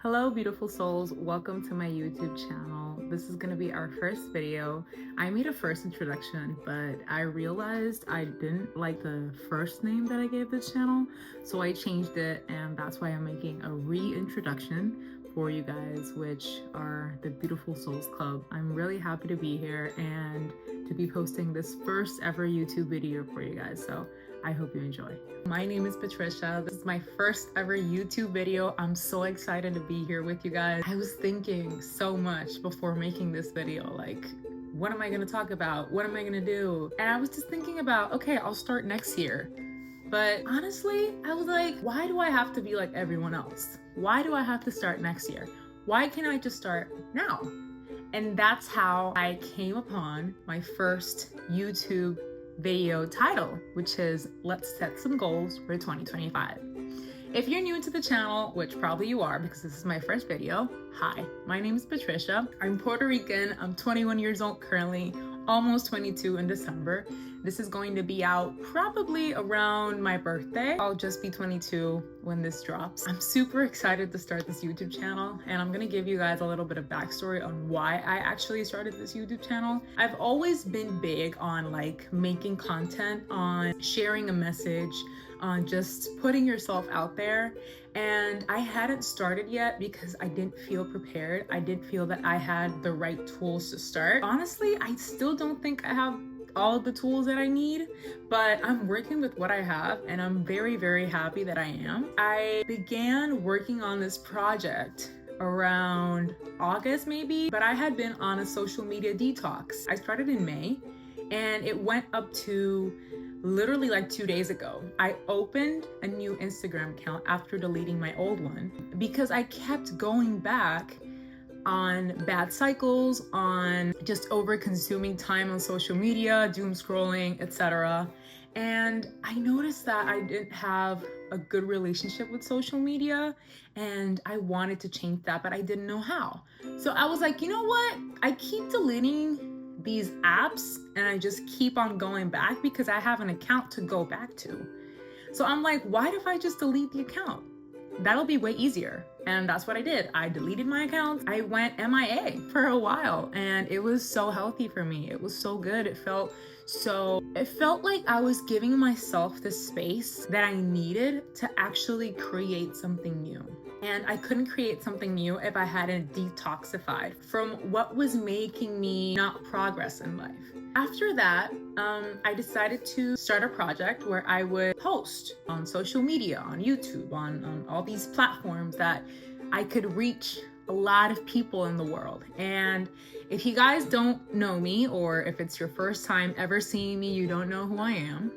Hello, beautiful souls. Welcome to my YouTube channel. This is going to be our first video. I made a first introduction, but I realized I didn't like the first name that I gave this channel, so I changed it, and that's why I'm making a reintroduction for you guys, which are the Beautiful Souls Club. I'm really happy to be here and to be posting this first ever YouTube video for you guys, so I hope you enjoy. My name is Patricia. This is my first ever YouTube video. I'm so excited to be here with you guys. I was thinking so much before making this video, like, what am I gonna talk about? What am I gonna do? And I was just thinking about, okay, I'll start next year. But honestly, I was like, why do I have to be like everyone else? Why do I have to start next year? Why can't I just start now? And that's how I came upon my first YouTube video title, which is Let's Set Some Goals for 2025. If you're new to the channel, which probably you are because this is my first video, hi, my name is Patricia. I'm Puerto Rican. I'm 21 years old currently, almost 22 in December. This is going to be out probably around my birthday. I'll just be 22 when this drops. I'm super excited to start this YouTube channel, and I'm gonna give you guys a little bit of backstory on why I actually started this YouTube channel. I've always been big on like making content, on sharing a message, on just putting yourself out there. And I hadn't started yet because I didn't feel prepared. I didn't feel that I had the right tools to start. Honestly, I still don't think I have all of the tools that I need, but I'm working with what I have, and I'm very, very happy that I am. I began working on this project around August maybe, but I had been on a social media detox. I started in May, and it went up to literally like 2 days ago. I opened a new Instagram account after deleting my old one because I kept going back on bad cycles, on just over consuming time on social media, doom scrolling, etc. And I noticed that I didn't have a good relationship with social media, and I wanted to change that, but I didn't know how. So I was like, you know what? I keep deleting these apps and I just keep on going back because I have an account to go back to. So I'm like, why if I just delete the account? That'll be way easier. And that's what I did. I deleted my accounts. I went MIA for a while, and it was so healthy for me. It was so good. It felt like I was giving myself the space that I needed to actually create something new. And I couldn't create something new if I hadn't detoxified from what was making me not progress in life. After that, I decided to start a project where I would post on social media, on YouTube, on all these platforms that I could reach a lot of people in the world. And if you guys don't know me, or if it's your first time ever seeing me, you don't know who I am.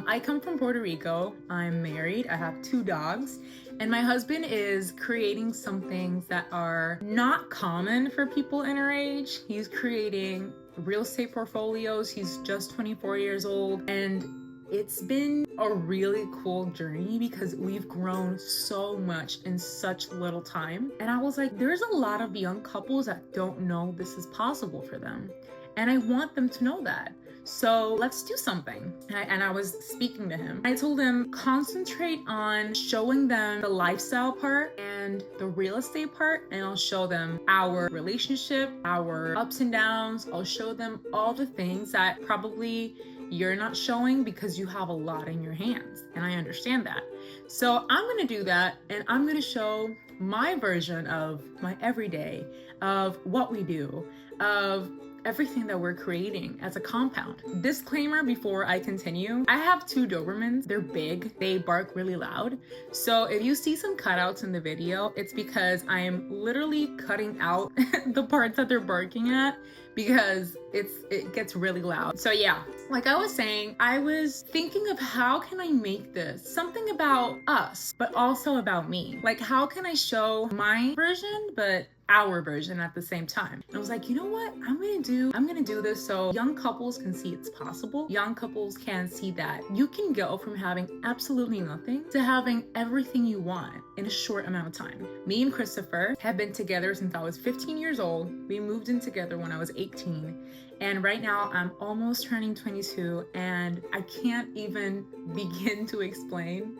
I come from Puerto Rico. I'm married. I have 2 dogs. And my husband is creating some things that are not common for people in our age. He's creating real estate portfolios. He's just 24 years old. And it's been a really cool journey because we've grown so much in such little time. And I was like, there's a lot of young couples that don't know this is possible for them. And I want them to know that. So let's do something. And I was speaking to him. I told him, concentrate on showing them the lifestyle part and the real estate part, and I'll show them our relationship, our ups and downs. I'll show them all the things that probably you're not showing because you have a lot in your hands. And I understand that. So I'm gonna do that, and I'm gonna show my version of my everyday, of what we do, of everything that we're creating as a compound. Disclaimer before I continue, I have 2 Dobermans. They're big, they bark really loud. So if you see some cutouts in the video, it's because I am literally cutting out the parts that they're barking at because it gets really loud. So yeah, like I was saying, I was thinking of how can I make this something about us, but also about me? Like, how can I show my version, but our version at the same time? And I was like, you know what? I'm gonna do this so young couples can see it's possible. Young couples can see that you can go from having absolutely nothing to having everything you want in a short amount of time. Me and Christopher have been together since I was 15 years old. We moved in together when I was 18. And right now I'm almost turning 22, and I can't even begin to explain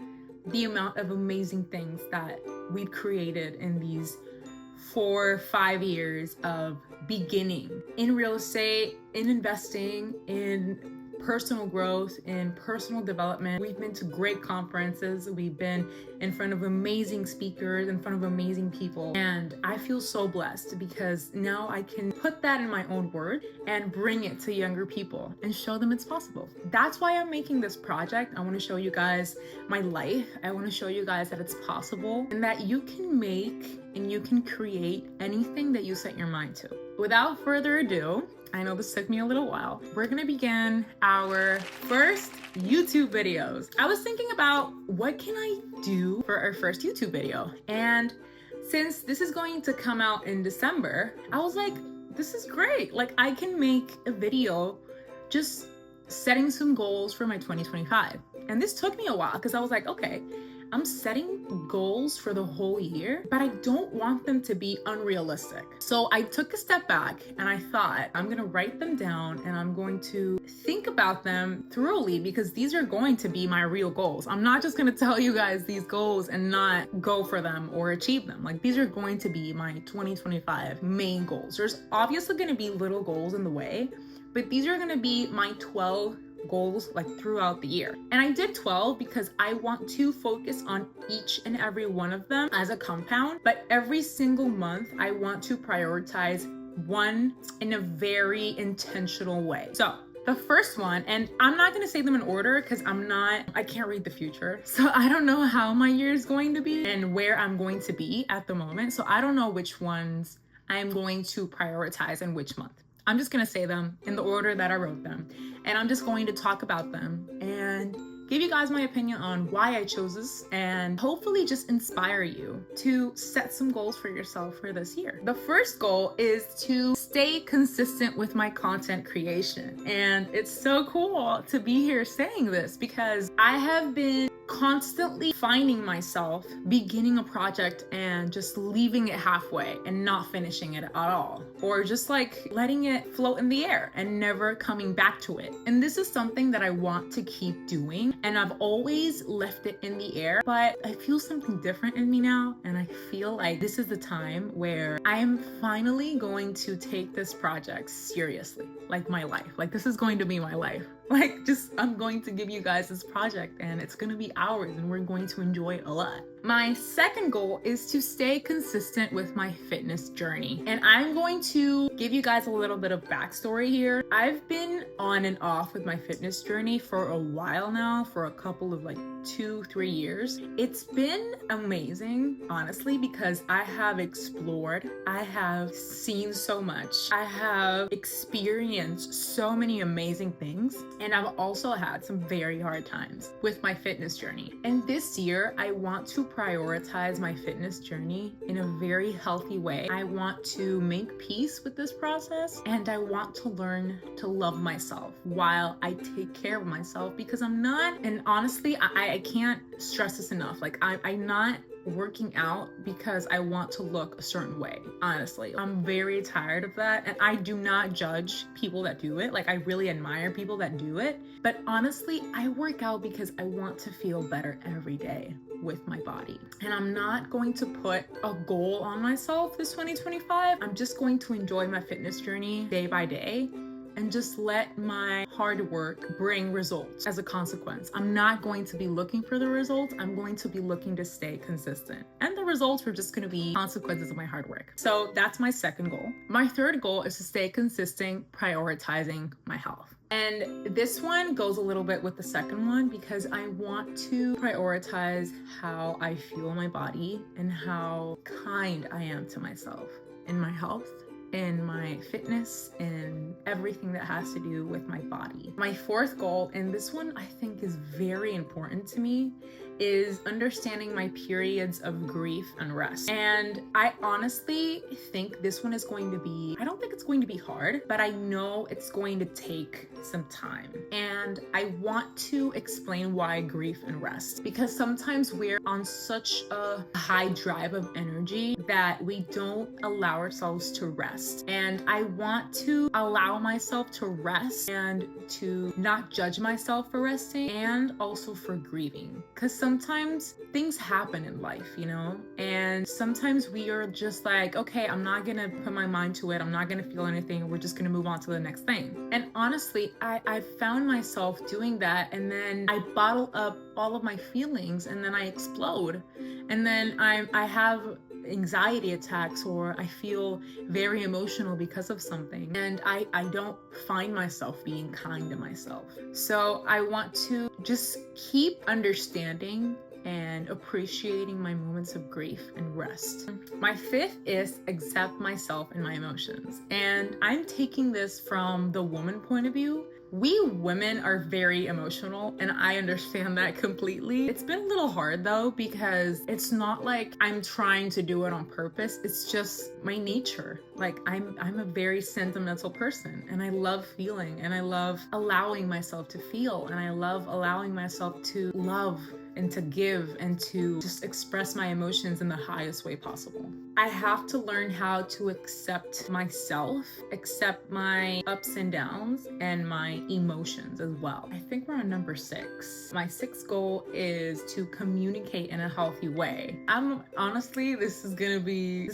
the amount of amazing things that we've created in these 4-5 years of beginning in real estate, in investing, in personal growth, in personal development. We've been to great conferences. We've been in front of amazing speakers, in front of amazing people. And I feel so blessed because now I can put that in my own word and bring it to younger people and show them it's possible. That's why I'm making this project. I want to show you guys my life. I want to show you guys that it's possible and that you can make and you can create anything that you set your mind to. Without further ado, I know this took me a little while. We're gonna begin our first YouTube videos. I was thinking about what can I do for our first YouTube video? And since this is going to come out in December, I was like, this is great. Like I can make a video just setting some goals for my 2025. And this took me a while because I was like, okay, I'm setting goals for the whole year, but I don't want them to be unrealistic. So I took a step back and I thought, I'm gonna write them down and I'm going to think about them thoroughly because these are going to be my real goals. I'm not just gonna tell you guys these goals and not go for them or achieve them. Like these are going to be my 2025 main goals. There's obviously gonna be little goals in the way, but these are gonna be my 12 goals like throughout the year. And I did 12 because I want to focus on each and every one of them as a compound, but every single month I want to prioritize one in a very intentional way. So the first one, and I'm not going to say them in order because I can't read the future. So I don't know how my year is going to be and where I'm going to be at the moment. So I don't know which ones I'm going to prioritize in which month. I'm just gonna say them in the order that I wrote them. And I'm just going to talk about them and give you guys my opinion on why I chose this and hopefully just inspire you to set some goals for yourself for this year. The first goal is to stay consistent with my content creation. And it's so cool to be here saying this because I have been constantly finding myself beginning a project and just leaving it halfway and not finishing it at all, or just like letting it float in the air and never coming back to it. And this is something that I want to keep doing, and I've always left it in the air, but I feel something different in me now, and I feel like this is the time where I am finally going to take this project seriously, like my life. Like this is going to be my life. Like just I'm going to give you guys this project and it's going to be ours and we're going to enjoy it a lot. My second goal is to stay consistent with my fitness journey. And I'm going to give you guys a little bit of backstory here. I've been on and off with my fitness journey for a while now, for a couple of like 2-3 years. It's been amazing, honestly, because I have explored, I have seen so much, I have experienced so many amazing things, and I've also had some very hard times with my fitness journey. And this year, I want to prioritize my fitness journey in a very healthy way. I want to make peace with this process, and I want to learn to love myself while I take care of myself, because I'm not, and honestly, I can't stress this enough. Like I'm not working out because I want to look a certain way. Honestly, I'm very tired of that, and I do not judge people that do it. Like I really admire people that do it, but honestly, I work out because I want to feel better every day with my body. And I'm not going to put a goal on myself this 2025. I'm just going to enjoy my fitness journey day by day and just let my hard work bring results as a consequence. I'm not going to be looking for the results. I'm going to be looking to stay consistent. And the results are just going to be consequences of my hard work. So that's my second goal. My third goal is to stay consistent, prioritizing my health. And this one goes a little bit with the second one because I want to prioritize how I feel my body and how kind I am to myself in my health, in my fitness, and everything that has to do with my body. My fourth goal, and this one I think is very important to me, is understanding my periods of grief and rest. And I honestly think this one is going to be, I don't think it's going to be hard, but I know it's going to take some time. And I want to explain why grief and rest, because sometimes we're on such a high drive of energy that we don't allow ourselves to rest. And I want to allow myself to rest and to not judge myself for resting and also for grieving. Because sometimes things happen in life, you know, and sometimes we are just like, okay, I'm not gonna put my mind to it, I'm not gonna feel anything, we're just gonna move on to the next thing. And honestly, I found myself doing that, and then I bottle up all of my feelings, and then I explode, and then I have anxiety attacks, or I feel very emotional because of something, and I don't find myself being kind to myself. So I want to just keep understanding and appreciating my moments of grief and rest. My fifth is accept myself and my emotions. And I'm taking this from the woman point of view. We women are very emotional, and I understand that completely. It's been a little hard though, because it's not like I'm trying to do it on purpose. It's just my nature. Like I'm a very sentimental person, and I love feeling, and I love allowing myself to feel, and I love allowing myself to love and to give and to just express my emotions in the highest way possible. I have to learn how to accept myself, accept my ups and downs, and my emotions as well. I think we're on number 6. My 6th goal is to communicate in a healthy way. I'm honestly, this is gonna be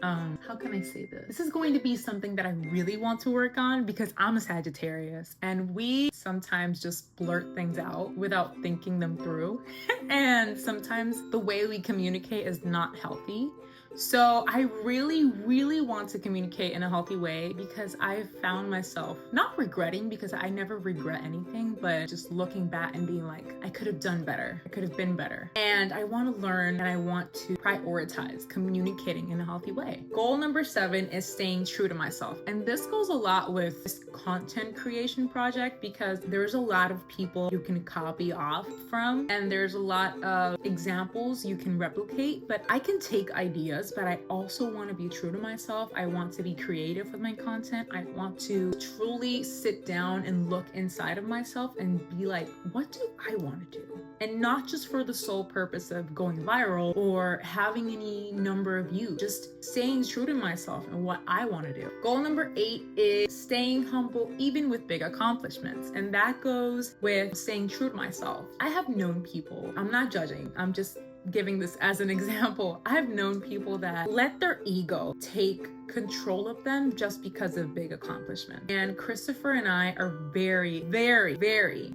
how can I say this? This is going to be something that I really want to work on, because I'm a Sagittarius, and we sometimes just blurt things out without thinking them through. And sometimes the way we communicate is not healthy. So I really want to communicate in a healthy way, because I've found myself not regretting, because I never regret anything, but just looking back and being like, I could have done better. I could have been better. And I want to learn, and I want to prioritize communicating in a healthy way. Goal number 7 is staying true to myself. And this goes a lot with this content creation project, because there's a lot of people you can copy off from, and there's a lot of examples you can replicate, but I can take ideas, but I also want to be true to myself. I want to be creative with my content. I want to truly sit down and look inside of myself and be like, what do I want to do? And not just for the sole purpose of going viral or having any number of views, just staying true to myself and what I want to do. Goal number 8 is staying humble even with big accomplishments. And that goes with staying true to myself. I have known people, I'm not judging, I'm just giving this as an example. I've known people that let their ego take control of them just because of big accomplishments. And Christopher and I are very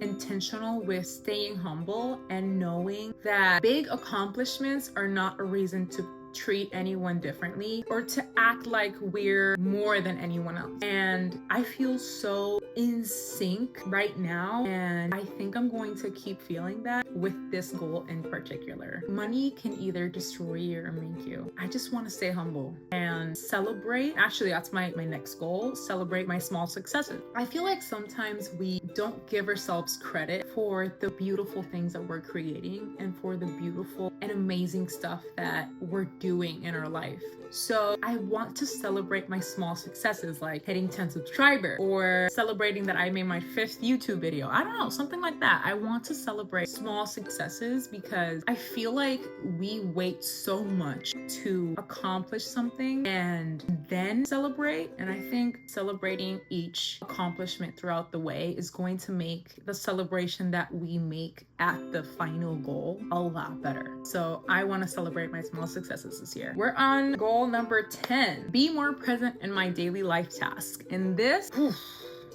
intentional with staying humble and knowing that big accomplishments are not a reason to treat anyone differently or to act like we're more than anyone else. And I feel so in sync right now, and I think I'm going to keep feeling that with this goal in particular. Money can either destroy you or make you. I just want to stay humble and celebrate. Actually, that's my next goal, celebrate my small successes. I feel like sometimes we don't give ourselves credit for the beautiful things that we're creating and for the beautiful and amazing stuff that we're doing in our life. So I want to celebrate my small successes, like hitting 10 subscribers or celebrating that I made my 5th YouTube video. I don't know, something like that. I want to celebrate small successes, because I feel like we wait so much to accomplish something and then celebrate. And I think celebrating each accomplishment throughout the way is going to make the celebration that we make at the final goal a lot better. So I want to celebrate my small successes this year. We're on goal number 10, be more present in my daily life task. And this,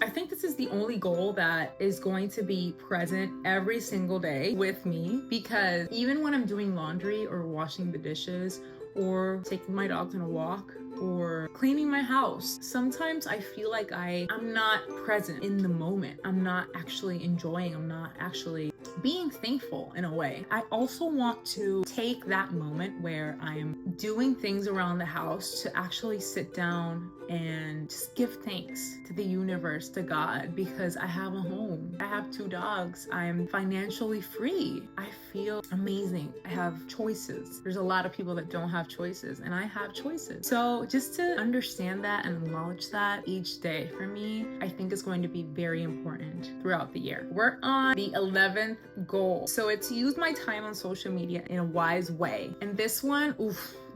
I think this is the only goal that is going to be present every single day with me, because even when I'm doing laundry or washing the dishes or taking my dogs on a walk or cleaning my house, sometimes I feel like I'm not present in the moment. I'm not actually enjoying, I'm not actually being thankful in a way. I also want to take that moment where I'm doing things around the house to actually sit down and just give thanks to the universe, to God, because I have a home. I have 2 dogs. I'm financially free. I feel amazing. I have choices. There's a lot of people that don't have choices, and I have choices. So just to understand that and acknowledge that each day for me, I think is going to be very important throughout the year. We're on the 11th goal. So it's use my time on social media in a wise way. And this one,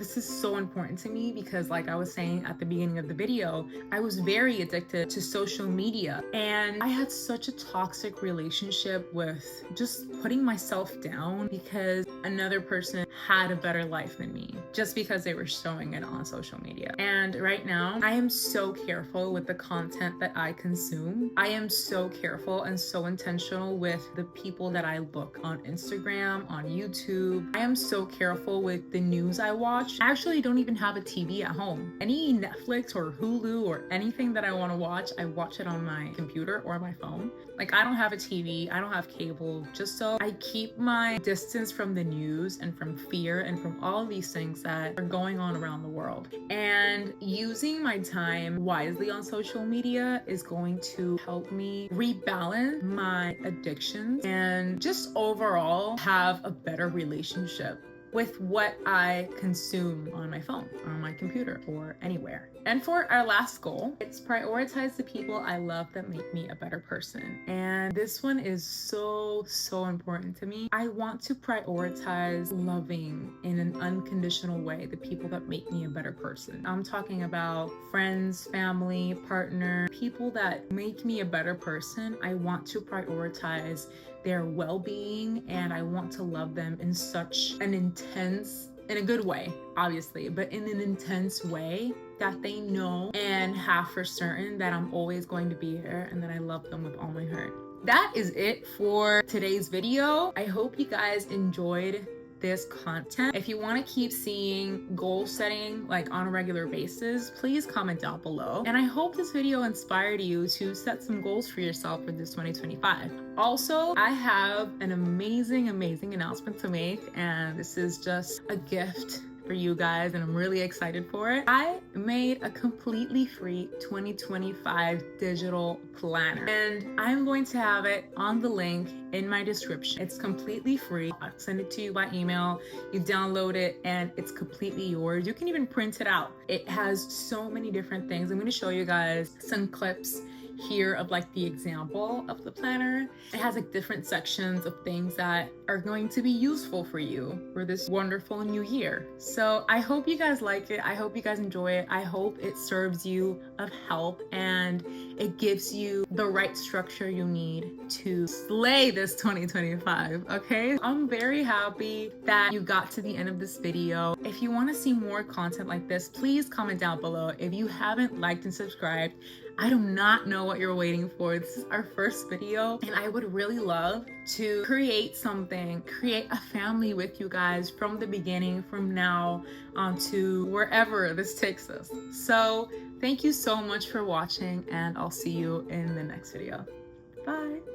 This is so important to me because, like I was saying at the beginning of the video, I was very addicted to social media, and I had such a toxic relationship with just putting myself down because another person had a better life than me just because they were showing it on social media. And right now, I am so careful with the content that I consume. I am so careful and so intentional with the people that I look on Instagram, on YouTube. I am so careful with the news I watch. I actually don't even have a TV at home. Any Netflix or Hulu or anything that I want to watch, I watch it on my computer or my phone. Like, I don't have a TV, I don't have cable, just so I keep my distance from the news and from fear and from all these things that are going on around the world. And using my time wisely on social media is going to help me rebalance my addictions and just overall have a better relationship with what I consume on my phone, on my computer, or anywhere. And for our last goal, it's prioritize the people I love that make me a better person. And this one is so important to me. I want to prioritize loving in an unconditional way the people that make me a better person. I'm talking about friends, family, partner, people that make me a better person. I want to prioritize their well-being, and I want to love them in such an intense, in a good way, obviously, but in an intense way that they know and have for certain that I'm always going to be here and that I love them with all my heart. That is it for today's video. I hope you guys enjoyed this content. If you want to keep seeing goal setting like on a regular basis, please comment down below. And I hope this video inspired you to set some goals for yourself for this 2025. Also, I have an amazing announcement to make, and this is just a gift for you guys, and I'm really excited for it. I made a completely free 2025 digital planner, and I'm going to have it on the link in my description. It's completely free. I'll send it to you by email. You download it and it's completely yours. You can even print it out. It has so many different things. I'm going to show you guys some clips here of like the example of the planner. It has like different sections of things that are going to be useful for you for this wonderful new year. So I hope you guys like it. I hope you guys enjoy it. I hope it serves you of help and it gives you the right structure you need to slay this 2025. Okay, I'm very happy that you got to the end of this video. If you want to see more content like this, please comment down below. If you haven't liked and subscribed, I do not know what you're waiting for. This is our first video, and I would really love to create something, create a family with you guys from the beginning, from now on to wherever this takes us. So thank you so much for watching, and I'll see you in the next video. Bye.